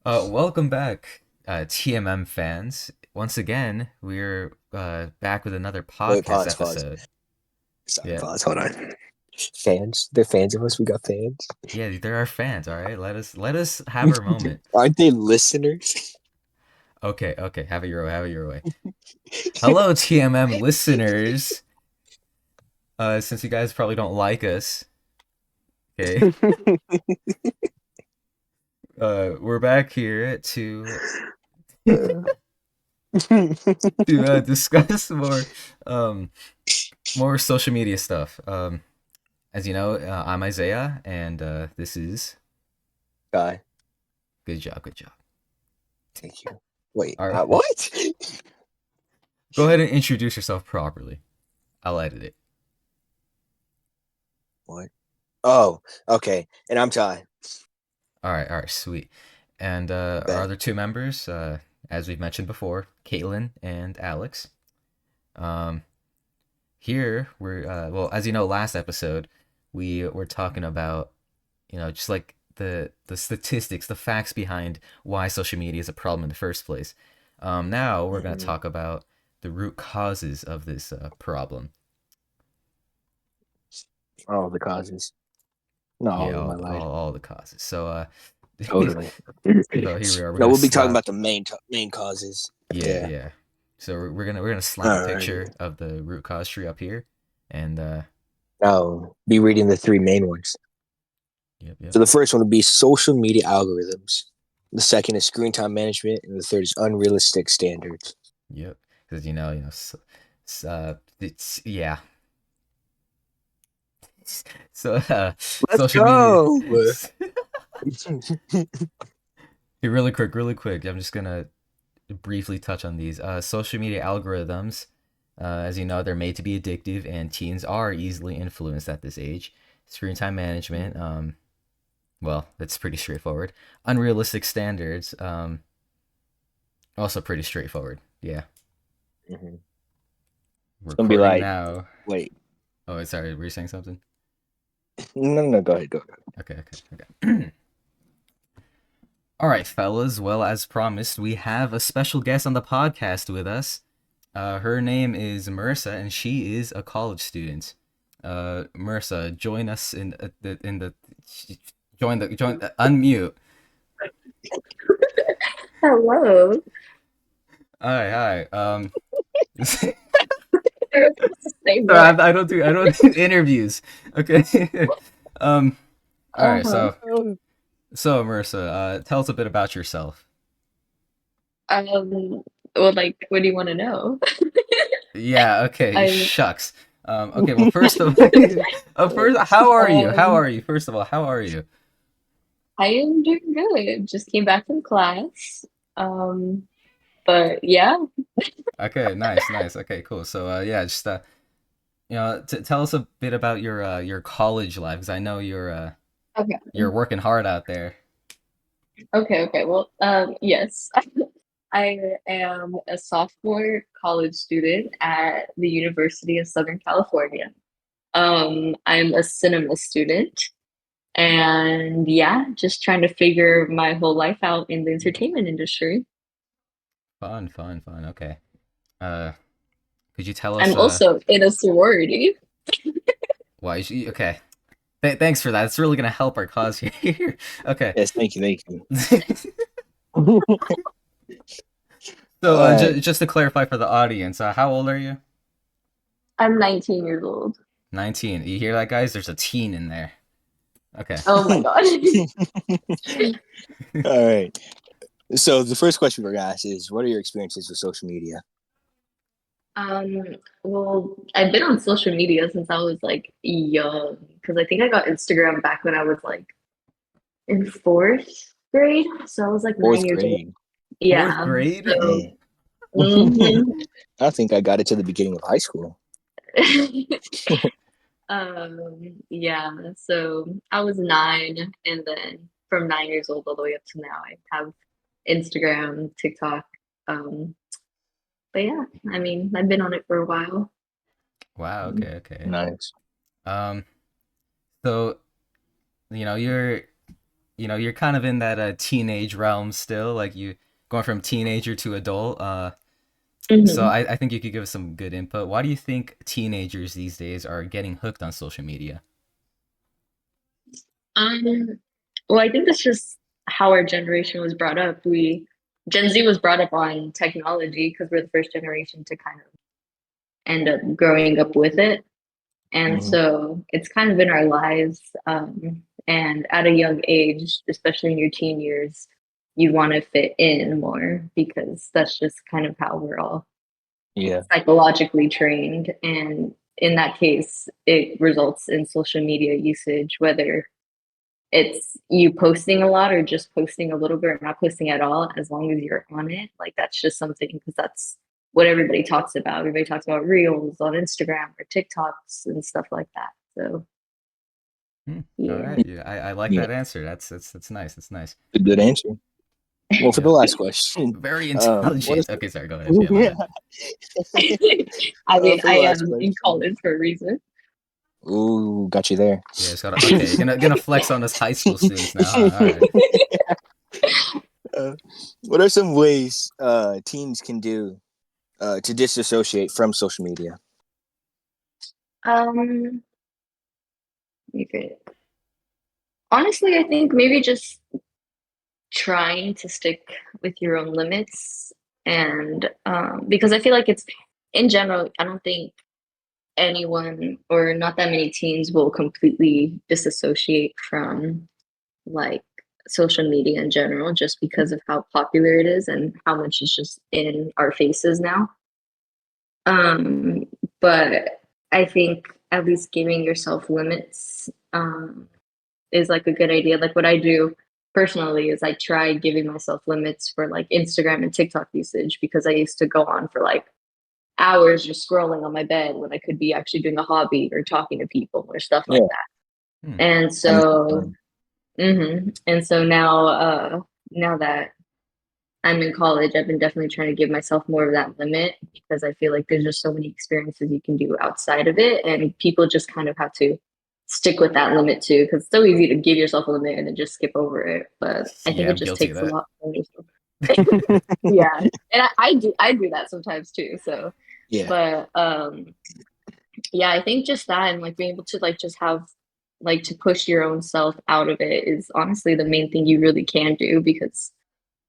Welcome back, T.M.M fans. Once again, we're back with another Wait, podcast pause. episode. Sorry, Yeah, pause. Hold on. Fans? They're fans of us. We got fans. yeah, they're our fans. All right, let us have our moment. Aren't they listeners? Okay, okay, have it your way, have it your way. Hello, T.M.M listeners. Since you guys probably don't like us, okay, we're back here to discuss um, more social media stuff. As you know, I'm Isaiah, and this is Guy, good job, good job. thank you. Wait, All right. what? Go ahead and introduce yourself properly. I'll edit it. What? Oh, okay. And I'm Ty. All right, sweet. And our Bet. other two members, as we've mentioned before, Caitlin and Alex. Um, Here we're well, as you know, last episode we were talking about just like the statistics, the facts behind why social media is a problem in the first place. Now we're gonna Mhm. talk about the root causes of this problem. All the causes. Not Yeah, all of my life. all the causes. So Totally. so here we are. We're No, gonna we'll be talking slap. about the main causes. Yeah, Yeah. yeah. So we're gonna slap a All right. picture of the root cause tree up here, and Now, be reading the three main ones. yep, yep, So the first one would be social media algorithms. The second is screen time management, and the third is unrealistic standards. yep. Because it's yeah. So Let's social media. go. Hey, really quick. I'm just gonna briefly touch on these. Social media algorithms, as you know, they're made to be addictive, and teens are easily influenced at this age. Screen time management, well, that's pretty straightforward. Unrealistic standards, also pretty straightforward. Yeah, Mhm. It's gonna be recording like, now. wait, Oh, sorry, were you saying something? no, go ahead, go. Okay, okay. All right, fellas. Well, as promised, we have a special guest on the podcast with us. Her name is Marissa, and she is a college student. Marissa, join us in the join unmute. Hello. Hi, hi. So You're supposed to say what? I don't do interviews. Okay. um. All right. Uh-huh. So Marissa, tell us a bit about yourself. Well, like, what do you want to know? Yeah. Okay. I, Shucks. Okay. Well, first of first, how are you? How um, are you? First of all, how are you? I am doing good. Just came back from class. Um, but yeah. Okay. Nice. Nice. Okay. Cool. So, yeah, just tell us a bit about your college life, because I know Okay. you're working hard out there. Okay. Well, yes. I am a sophomore college student at the University of Southern California. I'm a cinema student. And yeah, just trying to figure my whole life out in the entertainment industry. Fun. Fun. Fun. Okay. Uh, could you tell us I'm also in a sorority. why? Okay. Thanks for that. It's really gonna help our cause here. Okay. Yes, thank you. So, All right. just to clarify for the audience, how old are you? I'm 19 years old. 19. You hear that, guys? There's a teen in there. Okay. Oh my God. All right. So the first question we're gonna ask is, what are your experiences with social media? Um, well, I've been on social media since I was like young, because I think I got Instagram back when I was like in fourth grade. So I was like nine Fourth years old. grade. Fourth Yeah. grade? So, Dang. mhm. I think I got it to the beginning of high school. Yeah, so I was nine, and then from 9 years old all the way up to now, I have Instagram, TikTok. Um, but yeah, I mean, I've been on it for a while. Wow. Okay. Okay. Nice. Um. So you're you're kind of in that teenage realm still, like you going from teenager to adult. So Hmm. I think you could give us some good input. Why do you think teenagers these days are getting hooked on social media? Um, well, I think that's just how our generation was brought up. Gen Z was brought up on technology because we're the first generation to kind of end up growing up with it. And Hmm. so it's kind of in our lives. And at a young age, especially in your teen years, you want to fit in more because that's just kind of how we're all Yeah. psychologically trained. And in that case, it results in social media usage, whether it's you posting a lot or just posting a little bit or not posting at all, as long as you're on it. Like that's just something because that's what everybody talks about. Everybody talks about reels on Instagram or TikToks and stuff like that. So Hmm. All yeah. right. Yeah, I like Yeah. that answer. That's nice. That's nice. A good answer. Well, for the Yeah. last question, Very what is intelligent. Okay, sorry. Go ahead. Yeah, my yeah? bad. I mean, For the I last am in question. college for a reason. Ooh, got you there. Yeah, it's gotta. Okay, you're gonna flex on us high school students now, huh? All right. uh, what are some ways teens can do to disassociate from social media? Um, okay. Honestly, I think maybe just trying to stick with your own limits and because I feel like it's in general, I don't think anyone or not that many teens will completely disassociate from like social media in general just because of how popular it is and how much it's just in our faces now. Um, but I think at least giving yourself limits is like a good idea. Like what I do personally is I try giving myself limits for like Instagram and TikTok usage because I used to go on for like hours just scrolling on my bed when I could be actually doing a hobby or talking to people or stuff like Yeah, Hmm. that. And having some so, fun. and so now, now that I'm in college, I've been definitely trying to give myself more of that limit because I feel like there's just so many experiences you can do outside of it, and people just kind of have to stick with that limit too because it's so easy to give yourself a limit and then just skip over it. But I think Yeah, it I'm just guilty of takes a that. lot from yourself. Yeah, and I do that sometimes too. So, Yeah. but yeah, I think just that and like being able to like just have like to push your own self out of it is honestly the main thing you really can do because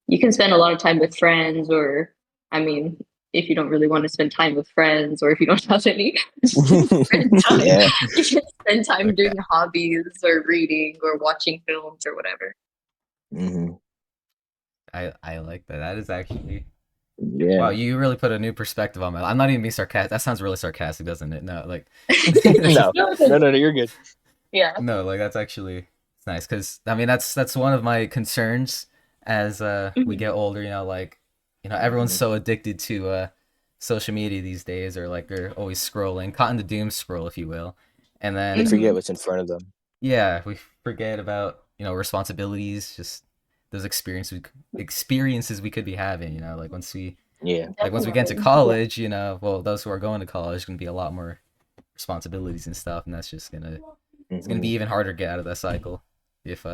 you can spend a lot of time with friends or I mean if you don't really want to spend time with friends or if you don't have any spend time Yeah. you can spend time Okay, doing hobbies or reading or watching films or whatever. Hmm. I like that. That is actually wow. Yeah. You really put a new perspective on my. I'm not even being sarcastic. That sounds really sarcastic, doesn't it? No, like No, No, no, no, no. You're good. yeah. no, like that's actually it's nice because I mean that's one of my concerns as we Mhm. get older. Like everyone's Hmm. so addicted to social media these days, or like they're always scrolling, caught in the doom scroll, if you will, and They then forget Mhm. what's in front of them. yeah, we forget about responsibilities, just those experiences we could be having. Like Yeah. once we get into Definitely. Yeah. college, well, those who are going to college going to be a lot more responsibilities and stuff, and that's just gonna it's gonna be Hmm. even harder to get out of that cycle if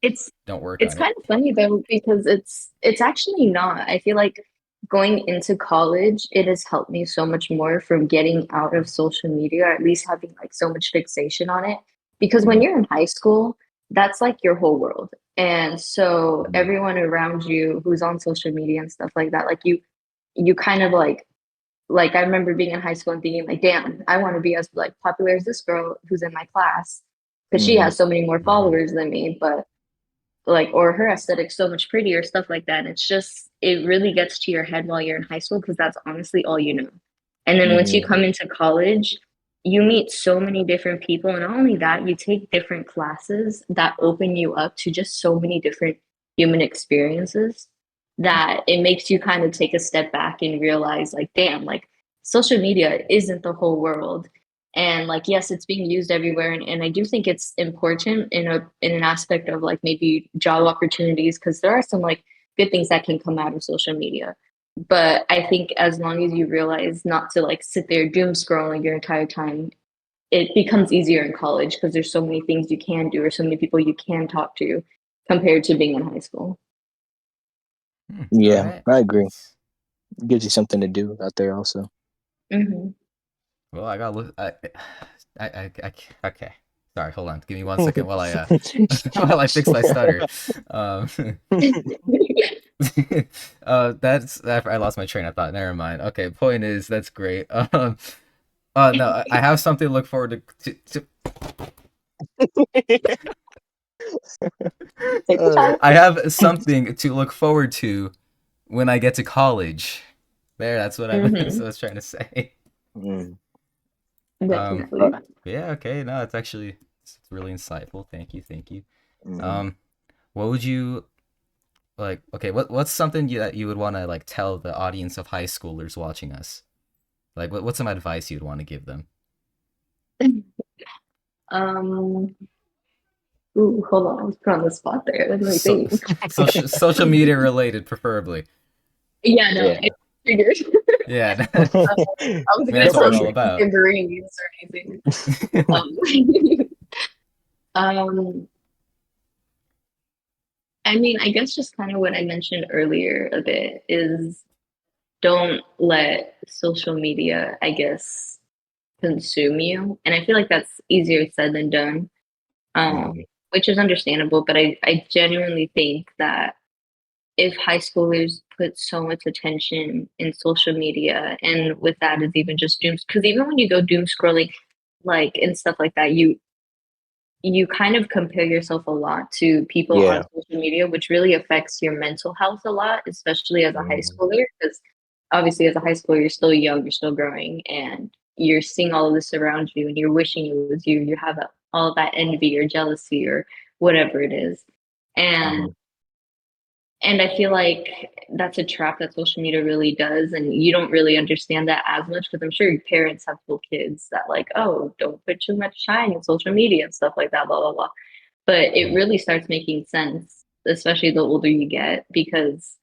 It's don't work it's on it. kind of funny though because it's actually not. I feel like going into college, it has helped me so much more from getting out of social media, or at least having like so much fixation on it. Because when Hmm. you're in high school, that's like your whole world. And so Hmm. everyone around you who's on social media and stuff like that, like you kind of like I remember being in high school and thinking like, damn, I want to be as like popular as this girl who's in my class because she Hmm. has so many more Hmm. followers than me. But like or her aesthetic's so much prettier stuff like that and it's just it really gets to your head while you're in high school because that's honestly all you know and then once you Hmm. come into college you meet so many different people and not only that you take different classes that open you up to just so many different human experiences that it makes you kind of take a step back and realize like damn like social media isn't the whole world and like yes it's being used everywhere and I do think it's important in an aspect of like maybe job opportunities because there are some like good things that can come out of social media but I think as long as you realize not to like sit there doom scrolling your entire time it becomes easier in college because there's so many things you can do or so many people you can talk to compared to being in high school. All Yeah, right. I agree. It gives you something to do out there, also. Hmm. Well, I gotta look. Okay. Sorry, hold on. Give me 1 second while I while I fix my stutter. Um, that's I lost my train of thought. Never mind. Okay, point is that's great. No, I have something to look forward to. Take your time. I have something to look forward to when I get to college. There, that's what that's Hmm. what I was trying to say. Mm. Um, Definitely. yeah, okay, no, it's really insightful. Thank you, thank you. Mhm. Um, what would you like? Okay, what's something that you would want to like tell the audience of high schoolers watching us? Like, what's some advice you'd want to give them? Um, ooh, hold on. I was put on the spot there. Let me So, think. social media related, preferably. Yeah, no, Yeah. I figured. Yeah, I I was mean gonna that's what tell we're you all Social. about. degrees or anything. Um, um, I mean, I guess just kind of what I mentioned earlier a bit is don't let social media, I guess, consume you. And I feel like that's easier said than done, um, Mhm. which is understandable. But I genuinely think that if high schoolers put so much attention in social media, and with that is even just doom, because even when you go doom scrolling, like and stuff like that, you kind of compare yourself a lot to people on Yeah. social media, which really affects your mental health a lot, especially as a high Mhm. schooler. Because obviously, as a high schooler, you're still young, you're still growing, and you're seeing all of this around you, and you're wishing it was you. You have all that envy or jealousy or whatever it is, and Mhm. I feel like that's a trap that social media really does, and you don't really understand that as much because I'm sure your parents have told kids that like, oh, don't put too much time in social media and stuff like that, blah blah blah. But it really starts making sense, especially the older you get, because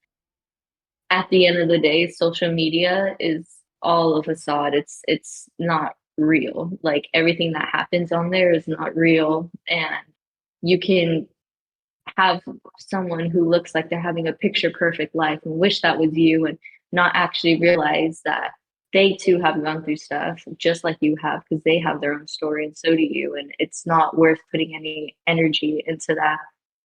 at the end of the day, social media is all a facade. It's not real. Like everything that happens on there is not real, and you can have someone who looks like they're having a picture perfect life and wish that was you and not actually realize that they too have gone through stuff just like you have because they have their own story and so do you, and it's not worth putting any energy into that,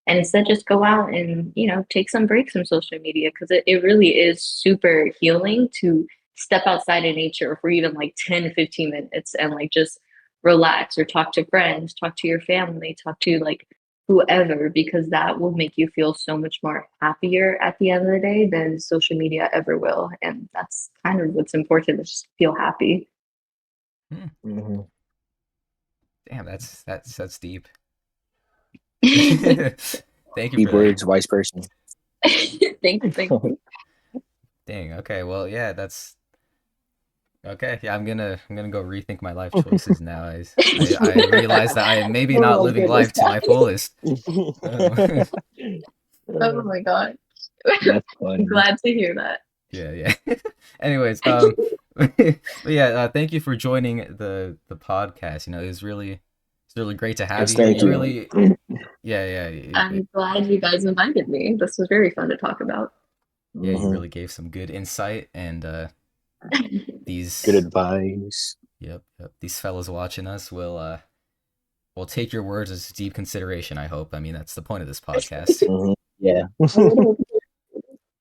and instead just go out and take some breaks from social media because it really is super healing to step outside in nature for even like 10-15 minutes and like just relax or talk to friends, talk to your family, talk to like whoever, because that will make you feel so much more happier at the end of the day than social media ever will. And that's kind of what's important is just feel happy. Hmm, Mhm. damn, that's deep. Thank Thank you Deep for that. words, wise person. you, thank you. Dang. Okay. Well, yeah, that's okay. Yeah, I'm gonna go rethink my life choices now. I realize that I am maybe Oh not my living goodness, life to my guys. fullest. Oh, Oh my god. That's I'm funny. glad to hear that. yeah, yeah. Anyways, but yeah, thank you for joining the podcast. It's really great to have Yes, you here. thank You you. really, yeah, yeah, I'm glad you guys invited me. This was very fun to talk about. yeah. You Mhm. really gave some good insight, and Good these, advice. yep, these fellows watching us will take your words as deep consideration. I hope. I mean, that's the point of this podcast. Mhm. Yeah. I would hope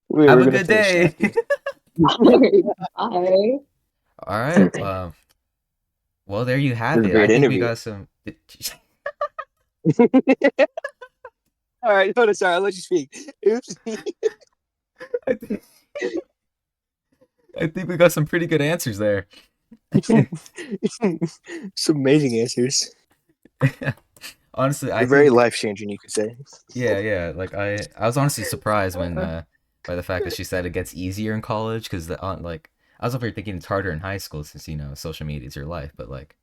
We Have were a gonna good finish day. that. Bye. All right. It Well, there you have was a it. I great think we interview. got some. All right, hold on, sorry, I'll let you speak. Oops. I think, I think we got some pretty good answers there. Some amazing answers. Honestly, I They're very think life changing, you could say. yeah, yeah. Like I was honestly surprised when by the fact that she said it gets easier in college because the like I was over here thinking it's harder in high school since social media is your life, but like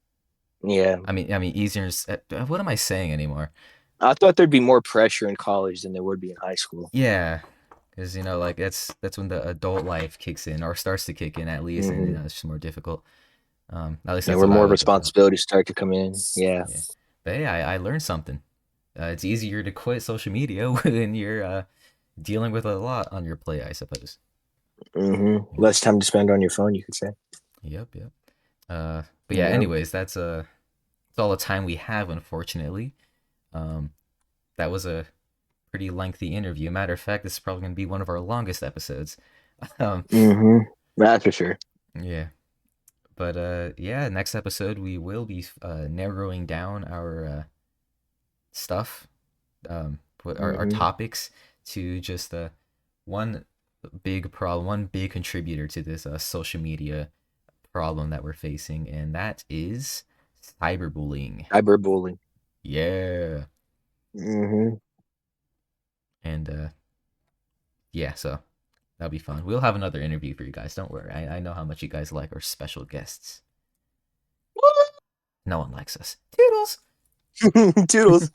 Yeah. I mean easier. What am I saying anymore? I thought there'd be more pressure in college than there would be in high school. Yeah, because like that's when the adult life kicks in or starts to kick in at least, and Hmm. it's just more difficult. At least Yeah, that's where what I more like about. responsibilities start to come in. Yeah. Yeah, but hey, I learned something. It's easier to quit social media when you're dealing with a lot on your plate, I suppose. Mm-hmm. Less time to spend on your phone, you could say. Yep, yep. But yeah, Yep. anyways, that's all the time we have, unfortunately. Um, that was a pretty lengthy interview. Matter of fact, this is probably going to be one of our longest episodes. Um, Mm-hmm. That's for sure. yeah, but yeah, next episode we will be narrowing down our stuff, our Mm-hmm. topics to just one big problem, one big contributor to this social media problem that we're facing, and that is cyberbullying. Cyberbullying. Yeah, Mm-hmm. and yeah, so that'll be fun. We'll have another interview for you guys. Don't worry. I know how much you guys like our special guests. No one likes us. Toodles. Toodles.